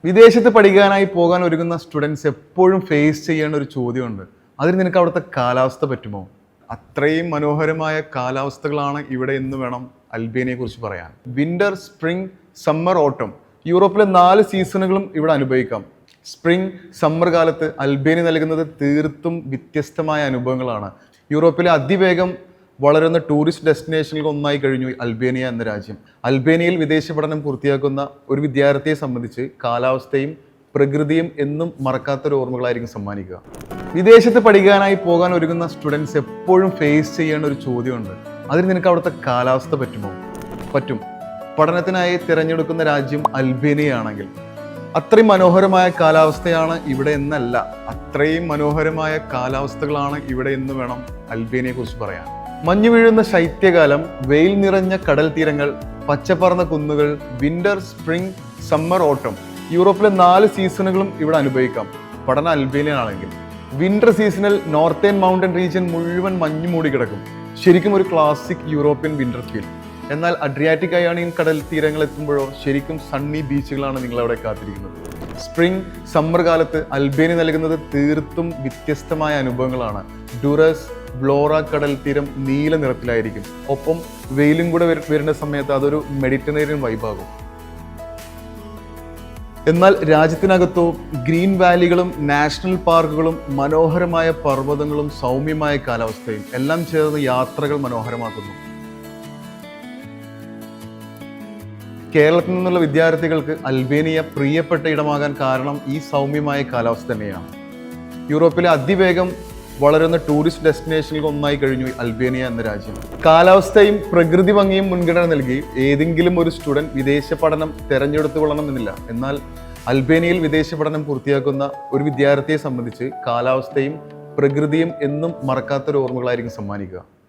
വിദേശത്ത് പഠിക്കാനായി പോകാൻ ഒരുങ്ങുന്ന സ്റ്റുഡൻസ് എപ്പോഴും ഫേസ് ചെയ്യേണ്ട ഒരു ചോദ്യമുണ്ട്. അതിന് നിനക്ക് അവിടുത്തെ കാലാവസ്ഥ പറ്റുമോ? അത്രയും മനോഹരമായ കാലാവസ്ഥകളാണ് ഇവിടെ എന്ന് വേണം അൽബേനിയയെ കുറിച്ച് പറയാൻ. വിന്റർ, സ്പ്രിംഗ്, സമ്മർ, ഓട്ടം, യൂറോപ്പിലെ 4 സീസണുകളും ഇവിടെ അനുഭവിക്കാം. സ്പ്രിംഗ്, സമ്മർ കാലത്ത് അൽബേനിയ നൽകുന്നത് തീർത്തും വ്യത്യസ്തമായ അനുഭവങ്ങളാണ്. യൂറോപ്പിലെ അതിവേഗം വളരുന്ന ടൂറിസ്റ്റ് ഡെസ്റ്റിനേഷനുകൾ ഒന്നായി കഴിഞ്ഞു അൽബേനിയ എന്ന രാജ്യം. അൽബേനിയയിൽ വിദേശ പഠനം പൂർത്തിയാക്കുന്ന ഒരു വിദ്യാർത്ഥിയെ സംബന്ധിച്ച് കാലാവസ്ഥയും പ്രകൃതിയും എന്നും മറക്കാത്തൊരു ഓർമ്മകളായിരിക്കും സമ്മാനിക്കുക. വിദേശത്ത് പഠിക്കാനായി പോകാൻ ഒരുങ്ങുന്ന സ്റ്റുഡൻസ് എപ്പോഴും ഫേസ് ചെയ്യേണ്ട ഒരു ചോദ്യമുണ്ട്. അതിന് നിനക്ക് അവിടുത്തെ കാലാവസ്ഥ പറ്റുമോ? പറ്റും. പഠനത്തിനായി തിരഞ്ഞെടുക്കുന്ന രാജ്യം അൽബേനിയ ആണെങ്കിൽ അത്രയും മനോഹരമായ കാലാവസ്ഥയാണ് ഇവിടെ എന്നല്ല, അത്രയും മനോഹരമായ കാലാവസ്ഥകളാണ് ഇവിടെ എന്ന് വേണം അൽബേനിയയെ കുറിച്ച് പറയാൻ. മഞ്ഞു വീഴുന്ന ശൈത്യകാലം, വെയിൽ നിറഞ്ഞ കടൽ തീരങ്ങൾ, പച്ചപ്പറന്ന കുന്നുകൾ, വിന്റർ, സ്പ്രിംഗ്, സമ്മർ, ഓട്ടം, യൂറോപ്പിലെ 4 സീസണുകളും ഇവിടെ അനുഭവിക്കാം പഠന അൽബേനിയനാണെങ്കിൽ. വിന്റർ സീസണിൽ നോർത്തേൺ മൗണ്ടൻ റീജിയൻ മുഴുവൻ മഞ്ഞു മൂടി കിടക്കും. ശരിക്കും ഒരു ക്ലാസിക് യൂറോപ്യൻ വിന്റർ ഫീൽ. എന്നാൽ അഡ്രിയാറ്റിക് അയോണിയൻ കടൽ തീരങ്ങൾ എത്തുമ്പോഴോ ശരിക്കും സണ്ണി ബീച്ചുകളാണ് നിങ്ങളവിടെ കാത്തിരിക്കുന്നത്. സ്പ്രിംഗ്, സമ്മർ കാലത്ത് അൽബേനിയ നൽകുന്നത് തീർത്തും വ്യത്യസ്തമായ അനുഭവങ്ങളാണ്. ഡുറസ്, വ്ലോറ കടൽ തീരം നീല നിറത്തിലായിരിക്കും. ഒപ്പം വെയിലും കൂടെ വരുന്ന സമയത്ത് അതൊരു മെഡിറ്ററേനിയൻ വൈബാകും. എന്നാൽ രാജ്യത്തിനകത്തോ ഗ്രീൻ വാലികളും നാഷണൽ പാർക്കുകളും മനോഹരമായ പർവ്വതങ്ങളും സൗമ്യമായ കാലാവസ്ഥയും എല്ലാം ചേർന്ന് യാത്രകൾ മനോഹരമാക്കുന്നു. കേരളത്തിൽ നിന്നുള്ള വിദ്യാർത്ഥികൾക്ക് അൽബേനിയ പ്രിയപ്പെട്ട ഇടമാകാൻ കാരണം ഈ സൗമ്യമായ കാലാവസ്ഥ തന്നെയാണ്. യൂറോപ്പിലെ അതിവേഗം വളരുന്ന ടൂറിസ്റ്റ് ഡെസ്റ്റിനേഷനുകൾ ഒന്നായി കഴിഞ്ഞു അൽബേനിയ എന്ന രാജ്യം. കാലാവസ്ഥയും പ്രകൃതി ഭംഗിയും മുൻഗണന നൽകി ഏതെങ്കിലും ഒരു സ്റ്റുഡൻറ് വിദേശ പഠനം തിരഞ്ഞെടുത്തു കൊള്ളണമെന്നില്ല. എന്നാൽ അൽബേനിയയിൽ വിദേശ പഠനം പൂർത്തിയാക്കുന്ന ഒരു വിദ്യാർത്ഥിയെ സംബന്ധിച്ച് കാലാവസ്ഥയും പ്രകൃതിയും എന്നും മറക്കാത്തൊരു ഓർമ്മകളായിരിക്കും സമ്മാനിക്കുക.